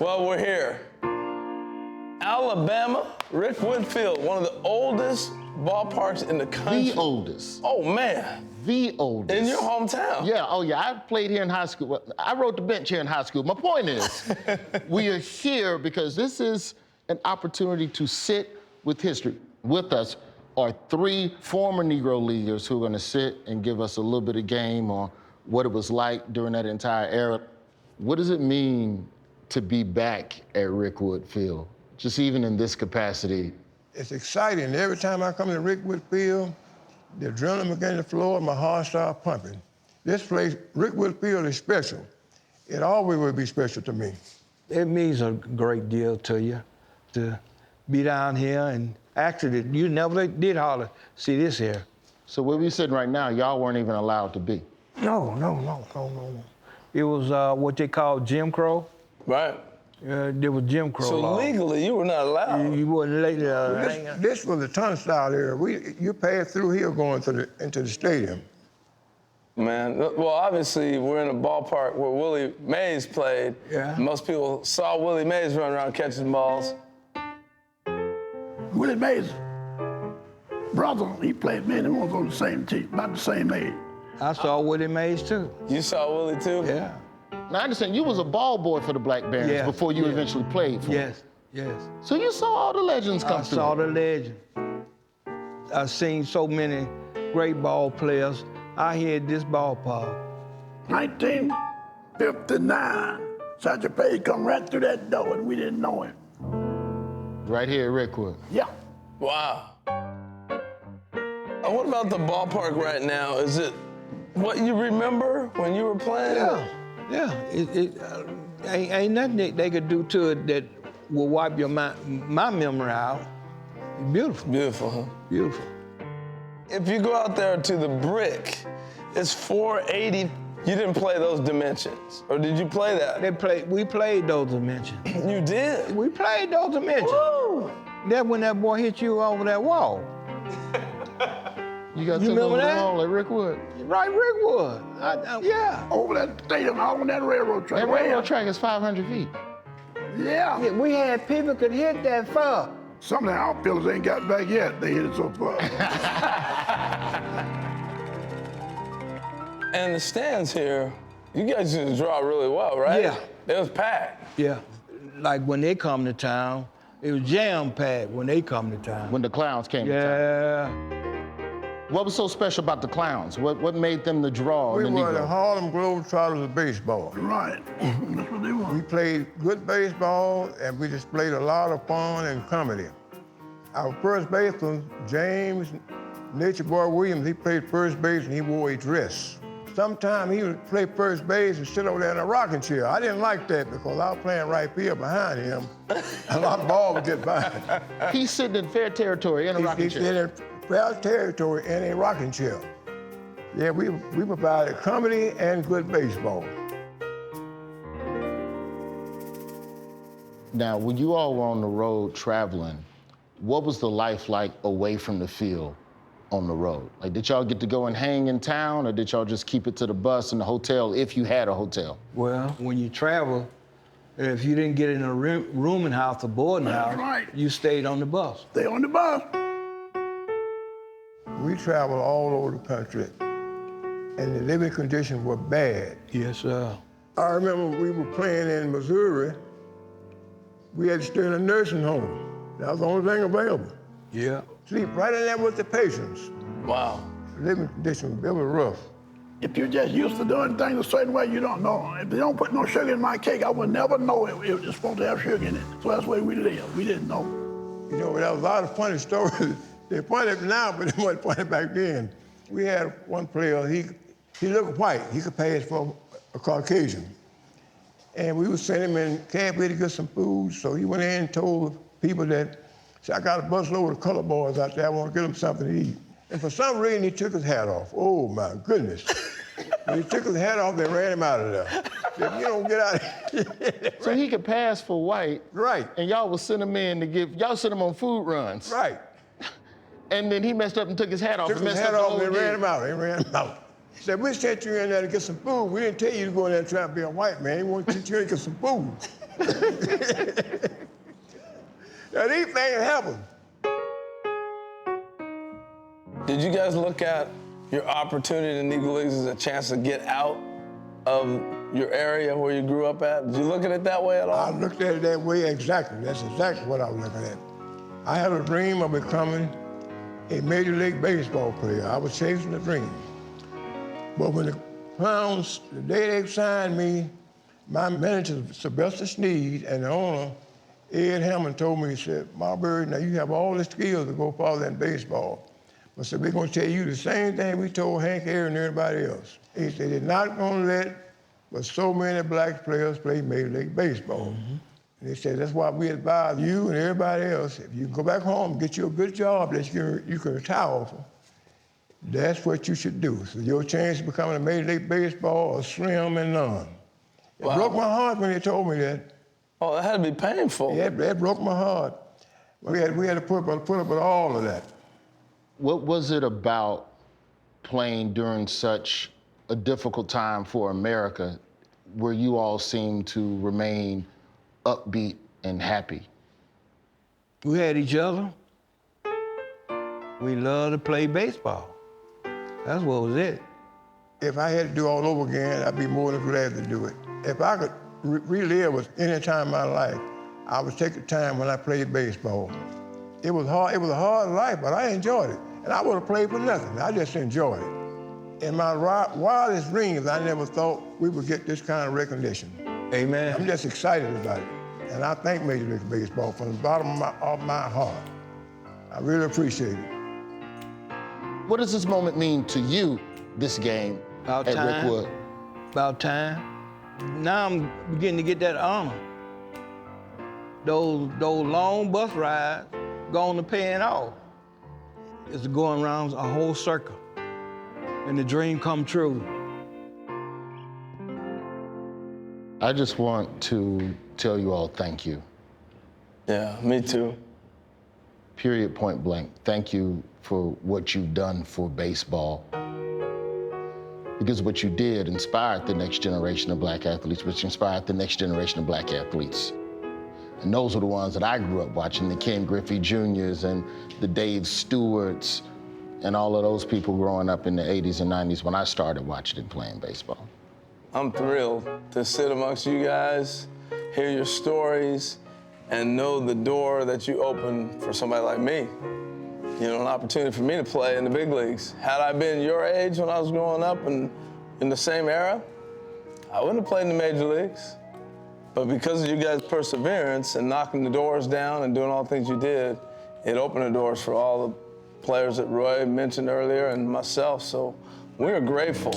Well, we're here. Alabama, Rickwood Field, one of the oldest ballparks in the country. The oldest. Oh, man. The oldest. In your hometown. Yeah, oh yeah, I played here in high school. Well, I rode the bench here in high school. My point is, we are here because this is an opportunity to sit with history. With us are 3 former Negro Leaguers who are gonna sit and give us a little bit of game on what it was like during that entire era. What does it mean to be back at Rickwood Field, just even in this capacity? It's exciting. Every time I come to Rickwood Field, the adrenaline begins to flow and my heart starts pumping. This place, Rickwood Field, is special. It always will be special to me. It means a great deal to you to be down here, and actually, you never did hardly see this here. So where we sitting right now, y'all weren't even allowed to be. No. It was what they call Jim Crow. Right. There was Jim Crow So law. legally, you were not allowed. You wasn't late. This was the turnstile area. You pass through here going into the stadium. Man, well, obviously, we're in a ballpark where Willie Mays played. Yeah. Most people saw Willie Mays run around catching balls. Willie Mays' brother, he played many ones on the same team, about the same age. I saw Willie Mays too. You saw Willie, too? Yeah. Now, I understand you was a ball boy for the Black Barons Yeah, before you yeah. eventually played for them. Yes. So you saw all the legends come I through. saw the legend. I've seen so many great ball players out here at this ballpark. 1959, Sergeant Page come right through that door and we didn't know him. Right here at Rickwood. Yeah. Wow. What about the ballpark right now? Is it what you remember when you were playing? Yeah. Ain't nothing they could do to it that will wipe my memory out. It's beautiful. Beautiful, huh? Beautiful. If you go out there to the brick, it's 480. You didn't play those dimensions, or did you play that? We played those dimensions. You did? We played those dimensions. Woo! That when that boy hit you over that wall. You got You to remember the that? wall at Rickwood. Right, Rickwood. Yeah. Over that stadium, all on that railroad track. That railroad track is 500 feet. Yeah. Yeah, we had people could hit that far. Some of the outfielders ain't got back yet. They hit it so far. And the stands here, you guys used to draw really well, right? Yeah. It was packed. Yeah. Like when they come to town, it was jam-packed when they come to town. When the Clowns came to town. Yeah. What was so special about the Clowns? What made them the draw? We in the were the Negro? Harlem Globetrotters of baseball. Right. That's what they want. We played good baseball, and we displayed a lot of fun and comedy. Our first baseman, James Nature Boy Williams, he played first base and he wore a dress. Sometimes he would play first base and sit over there in a rocking chair. I didn't like that because I was playing right field behind him. A lot of balls would get by. He's sitting in fair territory in a rocking He's chair. in fair territory in a rocking chair. Yeah, we provided comedy and good baseball. Now, when you all were on the road traveling, what was the life like away from the field on the road? Like, did y'all get to go and hang in town, or did y'all just keep it to the bus and the hotel if you had a hotel? Well, when you travel, if you didn't get in a rooming house or boarding That's house, right. you stayed on the bus. Stay on the bus. We traveled all over the country, and the living conditions were bad. Yes, sir. I remember we were playing in Missouri. We had to stay in a nursing home. That was the only thing available. Yeah. Sleep right in there with the patients. Wow. Living conditions, it was rough. If you're just used to doing things a certain way, you don't know. If they don't put no sugar in my cake, I would never know it was supposed to have sugar in it. So that's the way we lived. We didn't know. You know, there was a lot of funny stories. They're funny now, but they weren't funny back then. We had one player, he looked white. He could pass for a Caucasian. And we would send him in cafe to get some food, so he went in and told people that, I got a busload of colored boys out there, I want to get them something to eat. And for some reason, he took his hat off. Oh, my goodness. When he took his hat off, they ran him out of there. Said, you don't get out of here. So he could pass for white. Right. And y'all would send him in to y'all sent him on food runs. Right. And then he messed up and took his hat off. Took and his messed hat up the off whole and they ran gig. him out. They ran him out. He said, we sent you in there to get some food. We didn't tell you to go in there and try to be a white man. We want to teach you to get some food. Now, these things happen. Did you guys look at your opportunity in the Negro Leagues as a chance to get out of your area where you grew up at? Did you look at it that way at all? I looked at it that way exactly. That's exactly what I was looking at. I had a dream of becoming a Major League Baseball player. I was chasing the dream. But when the Clowns, the day they signed me, my manager, Sylvester Sneed, and the owner, Ed Hammond, told me, he said, Marbury, now you have all the skills to go farther in baseball. But said, we're going to tell you the same thing we told Hank Aaron and everybody else. He said, they're not going to let but so many black players play Major League Baseball. Mm-hmm. And they said, that's why we advise you and everybody else, if you go back home, get you a good job that you can retire off of, that's what you should do. So your chance of becoming a Major League Baseball are slim and none. It broke my heart when they told me that. Oh, that had to be painful. Yeah, that broke my heart. We had to put up with all of that. What was it about playing during such a difficult time for America where you all seemed to remain upbeat and happy? We had each other. We loved to play baseball. That's what was it. If I had to do it all over again, I'd be more than glad to do it. If I could relive with any time in my life, I would take the time when I played baseball. It was hard. It was a hard life, but I enjoyed it. And I would have played for nothing. I just enjoyed it. In my wildest dreams, I never thought we would get this kind of recognition. Amen. I'm just excited about it. And I thank Major League Baseball from the bottom of my heart. I really appreciate it. What does this moment mean to you, this game About at time. Rickwood? About time. Now I'm beginning to get that honor. Those long bus rides going to paying off. It's going around a whole circle. And the dream come true. I just want to tell you all thank you. Yeah, me too. Period, point blank. Thank you for what you've done for baseball. Because what you did inspired the next generation of black athletes, which inspired the next generation of black athletes. And those were the ones that I grew up watching, the Ken Griffey Jr.'s and the Dave Stewarts and all of those people growing up in the 80s and 90s when I started watching and playing baseball. I'm thrilled to sit amongst you guys, hear your stories, and know the door that you opened for somebody like me. You know, an opportunity for me to play in the big leagues. Had I been your age when I was growing up and in the same era, I wouldn't have played in the major leagues. But because of you guys' perseverance and knocking the doors down and doing all the things you did, it opened the doors for all the players that Roy mentioned earlier and myself. So we're grateful.